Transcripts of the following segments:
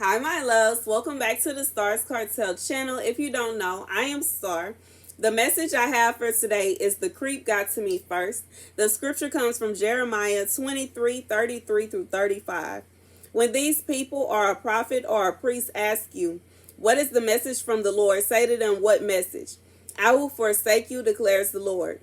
Hi, my loves. Welcome back to the Starscartel channel. If you don't know, I am Star. The message I have for today is the creep got to me first. The scripture comes from Jeremiah 23:33 through 35. When these people or a prophet or a priest ask you, what is the message from the Lord? Say to them, what message? I will forsake you, declares the Lord.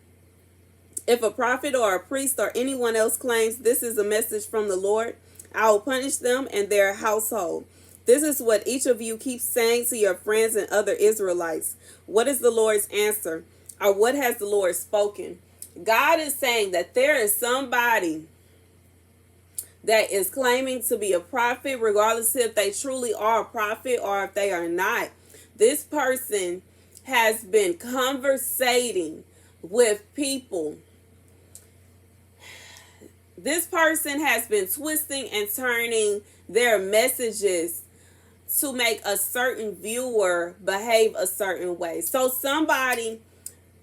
If a prophet or a priest or anyone else claims this is a message from the Lord, I will punish them and their household. This is what each of you keeps saying to your friends and other Israelites. What is the Lord's answer? Or what has the Lord spoken? God is saying that there is somebody that is claiming to be a prophet, regardless if they truly are a prophet or if they are not. This person has been conversating with people. This person has been twisting and turning their messages to make a certain viewer behave a certain way. So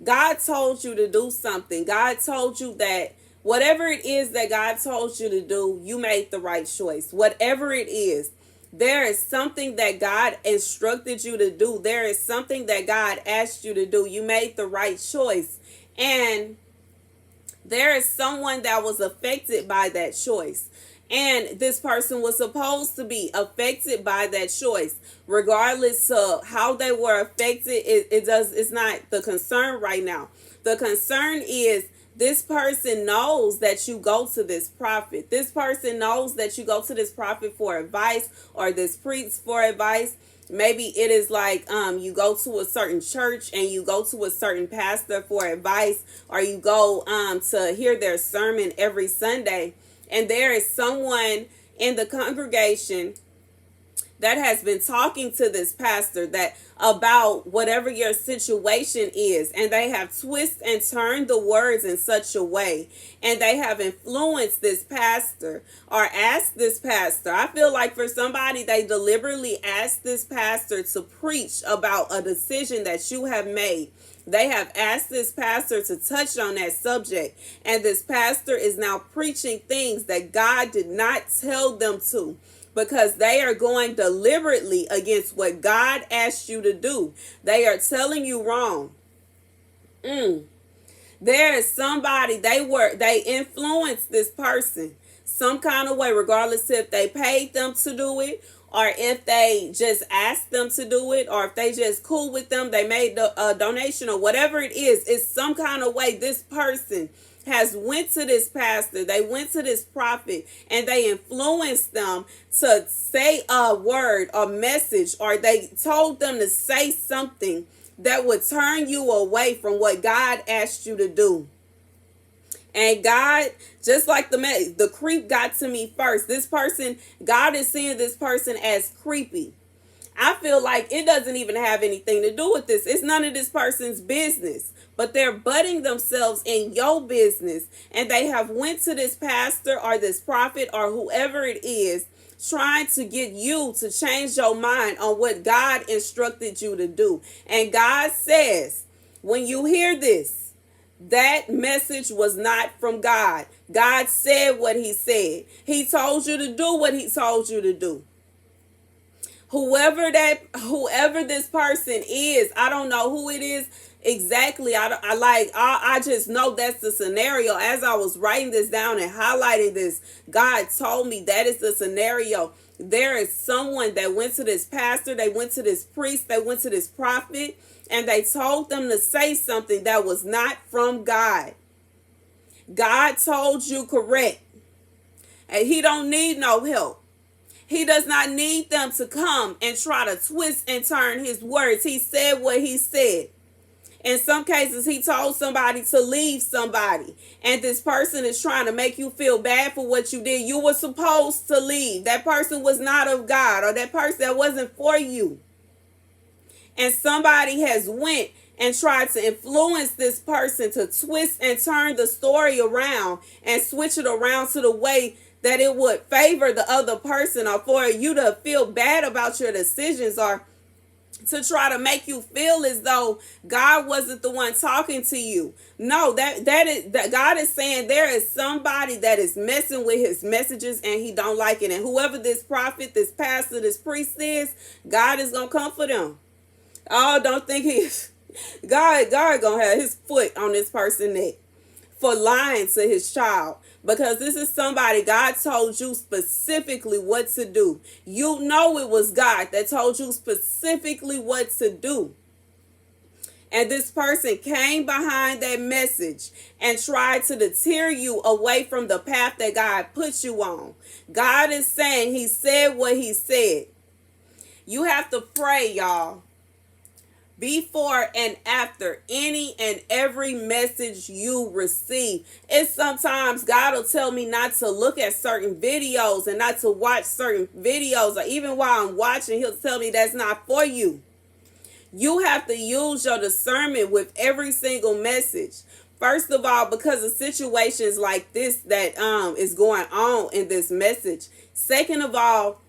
God told you to do something. God told you that whatever it is that God told you to do, you made the right choice. Whatever it is, there is something that God instructed you to do. There is something that God asked you to do. You made the right choice. And there is someone that was affected by that choice. And this person was supposed to be affected by that choice. Regardless of how they were affected, it's not the concern right now. The concern is this person knows that you go to this prophet. This person knows that you go to this prophet for advice or this priest for advice. Maybe it is like you go to a certain church and you go to a certain pastor for advice, or you go to hear their sermon every Sunday. And there is someone in the congregation that has been talking to this pastor that about whatever your situation is, and they have twisted and turned the words in such a way, and they have influenced this pastor or asked this pastor. I feel like for somebody, they deliberately asked this pastor to preach about a decision that you have made. They have asked this pastor to touch on that subject, and this pastor is now preaching things that God did not tell them to, because they are going deliberately against what God asked you to do. They are telling you wrong. There is somebody, they influenced this person some kind of way, regardless if they paid them to do it, or if they just asked them to do it, or if they just cool with them, they made a donation, or whatever it is. It's some kind of way this person has went to this pastor, they went to this prophet, and they influenced them to say a word, a message, or they told them to say something that would turn you away from what God asked you to do. And God, just like the creep got to me first. This person, God is seeing this person as creepy. I feel like it doesn't even have anything to do with this. It's none of this person's business. But they're butting themselves in your business. And they have went to this pastor or this prophet or whoever it is, trying to get you to change your mind on what God instructed you to do. And God says, when you hear this, that message was not from God. God said what he said. He told you to do what he told you to do. Whoever this person is, I don't know who it is exactly. I just know that's the scenario. As I was writing this down and highlighting this, God told me that is the scenario. There is someone that went to this pastor, they went to this priest, they went to this prophet, and they told them to say something that was not from God. God told you correct. And he don't need no help. He does not need them to come and try to twist and turn his words. He said what he said. In some cases, he told somebody to leave somebody. And this person is trying to make you feel bad for what you did. You were supposed to leave. That person was not of God, or that person that wasn't for you. And somebody has went and tried to influence this person to twist and turn the story around and switch it around to the way that it would favor the other person, or for you to feel bad about your decisions, or to try to make you feel as though God wasn't the one talking to you. No, that God is saying there is somebody that is messing with his messages and he don't like it. And whoever this prophet, this pastor, this priest is, God is gonna come for them. Oh, don't think God gonna have his foot on this person's neck for lying to his child. Because this is somebody God told you specifically what to do. You know it was God that told you specifically what to do. And this person came behind that message and tried to deter you away from the path that God put you on. God is saying he said what he said. You have to pray, y'all, before and after any and every message you receive. It's sometimes God will tell me not to look at certain videos and not to watch certain videos, or even while I'm watching, he'll tell me that's not for you. You have to use your discernment with every single message. First of all, because of situations like this that is going on in this message. Second of all,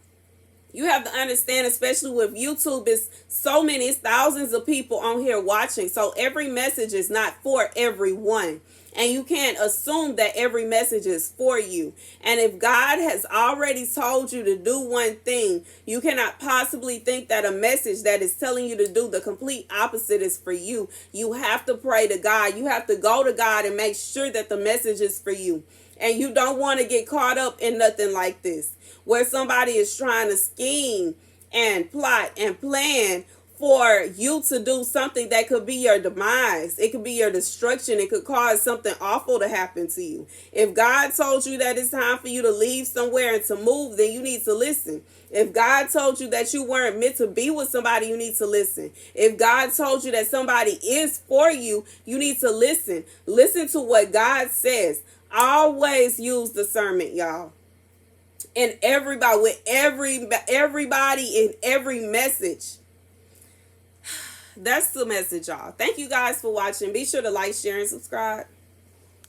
you have to understand, especially with YouTube, it's so many, it's thousands of people on here watching. So every message is not for everyone. And you can't assume that every message is for you. And if God has already told you to do one thing, you cannot possibly think that a message that is telling you to do the complete opposite is for you. You have to pray to God. You have to go to God and make sure that the message is for you. And you don't want to get caught up in nothing like this, where somebody is trying to scheme and plot and plan for you to do something that could be your demise. It could be your destruction. It could cause something awful to happen to you. If God told you that it's time for you to leave somewhere and to move, then you need to listen. If God told you that you weren't meant to be with somebody, you need to listen. If God told you that somebody is for you, you need to listen. Listen to what God says. Always use discernment, y'all. And everybody, with everybody in every message. That's the message, y'all. Thank you guys for watching. Be sure to like, share, and subscribe.